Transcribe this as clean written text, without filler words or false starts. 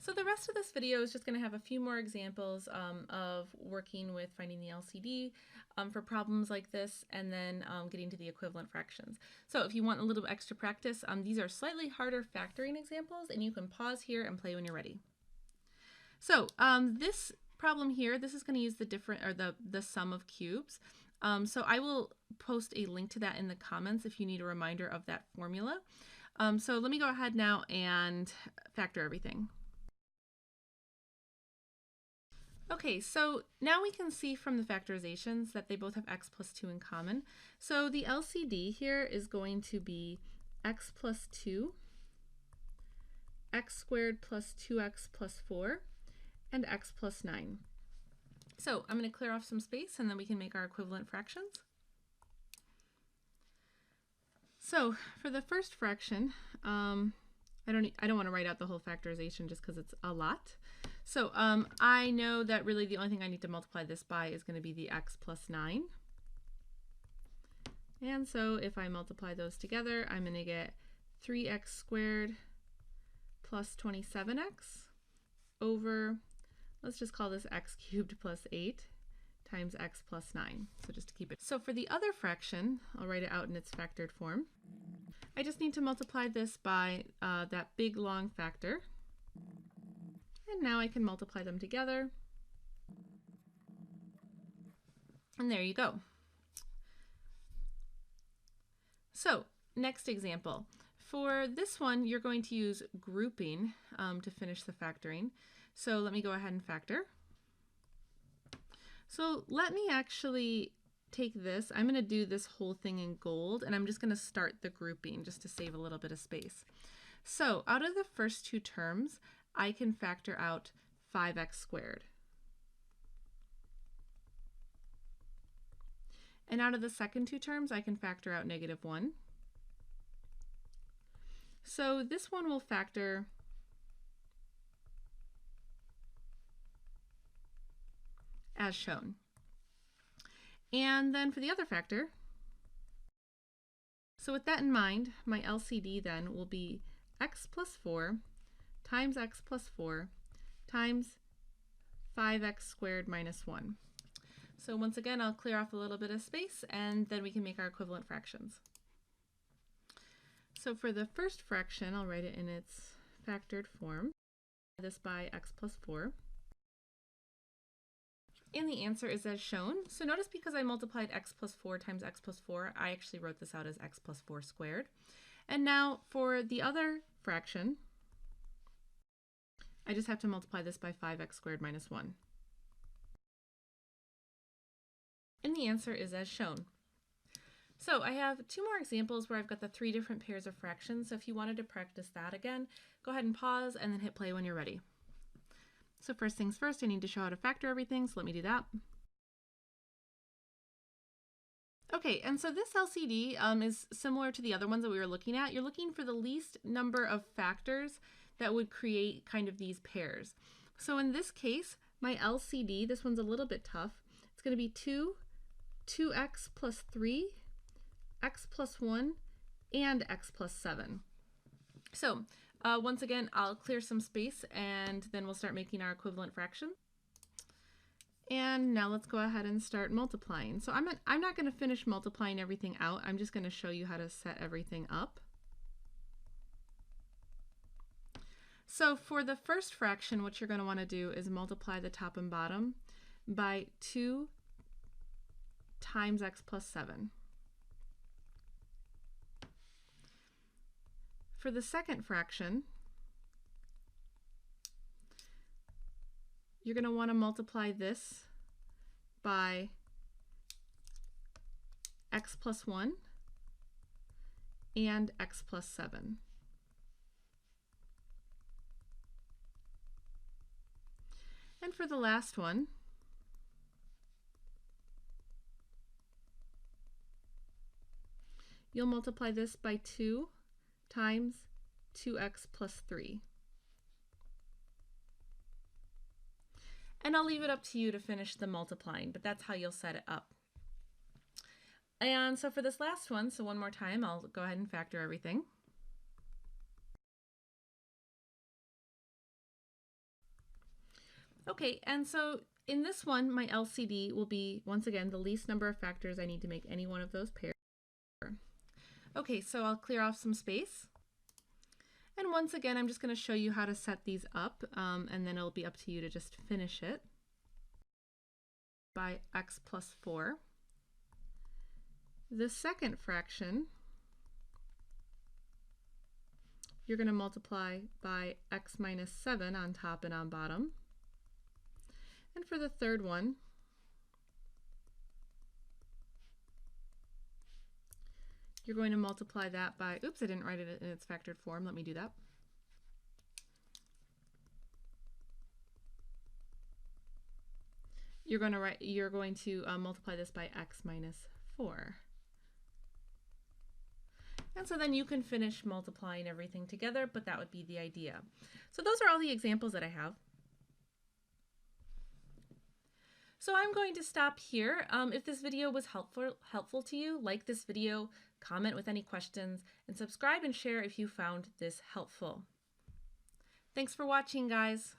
So the rest of this video is just going to have a few more examples of working with finding the LCD for problems like this, and then getting to the equivalent fractions. So if you want a little extra practice, these are slightly harder factoring examples, and you can pause here and play when you're ready. So this problem here, this is going to use the sum of cubes. So I will post a link to that in the comments if you need a reminder of that formula. So let me go ahead now and factor everything. Okay, so now we can see from the factorizations that they both have x plus 2 in common. So the LCD here is going to be x plus 2, x squared plus 2x plus 4, and x plus 9. So I'm going to clear off some space and then we can make our equivalent fractions. So for the first fraction, I don't want to write out the whole factorization just because it's a lot. So I know that really the only thing I need to multiply this by is going to be the x plus 9. And so if I multiply those together, I'm going to get 3x squared plus 27x over, let's just call this x cubed plus 8 times x plus 9. So just to keep it. So for the other fraction, I'll write it out in its factored form. I just need to multiply this by that big long factor. And now I can multiply them together. And there you go. So next example. For this one, you're going to use grouping to finish the factoring. So let me go ahead and factor. So let me actually take this. I'm going to do this whole thing in gold, and I'm just going to start the grouping just to save a little bit of space. So out of the first two terms, I can factor out 5x squared. And out of the second two terms, I can factor out -1. So this one will factor as shown. And then for the other factor, so with that in mind, my LCD then will be x plus 4 times x plus 4 times 5x squared minus 1. So once again, I'll clear off a little bit of space and then we can make our equivalent fractions. So for the first fraction, I'll write it in its factored form. This by x plus 4. And the answer is as shown. So notice because I multiplied x plus 4 times x plus 4, I actually wrote this out as x plus 4 squared. And now for the other fraction, I just have to multiply this by 5x squared minus 1. And the answer is as shown. So I have two more examples where I've got the 3 different pairs of fractions. So if you wanted to practice that again, go ahead and pause and then hit play when you're ready. So first things first, I need to show how to factor everything, so let me do that. Okay, and so this LCD is similar to the other ones that we were looking at. You're looking for the least number of factors that would create kind of these pairs. So in this case, my LCD, this one's a little bit tough. It's going to be 2x plus 3, x plus 1, and x plus 7. So once again, I'll clear some space and then we'll start making our equivalent fraction. And now let's go ahead and start multiplying. So I'm not going to finish multiplying everything out. I'm just going to show you how to set everything up. So for the first fraction, what you're going to want to do is multiply the top and bottom by 2 times x plus 7. For the second fraction, you're going to want to multiply this by x plus 1 and x plus 7. And for the last one, you'll multiply this by 2 times 2x plus 3. And I'll leave it up to you to finish the multiplying, but that's how you'll set it up. And so for this last one, so one more time, I'll go ahead and factor everything. Okay, and so in this one, my LCD will be, once again, the least number of factors I need to make any one of those pairs. Okay, so I'll clear off some space. And once again, I'm just going to show you how to set these up, and then it'll be up to you to just finish it by x plus 4. The second fraction, you're going to multiply by x minus 7 on top and on bottom. And for the third one, you're going to multiply that by, oops, I didn't write it in its factored form. Let me do that. You're going to multiply this by x minus 4. And so then you can finish multiplying everything together, but that would be the idea. So those are all the examples that I have. So I'm going to stop here. If this video was helpful to you, like this video, comment with any questions, and subscribe and share if you found this helpful. Thanks for watching, guys.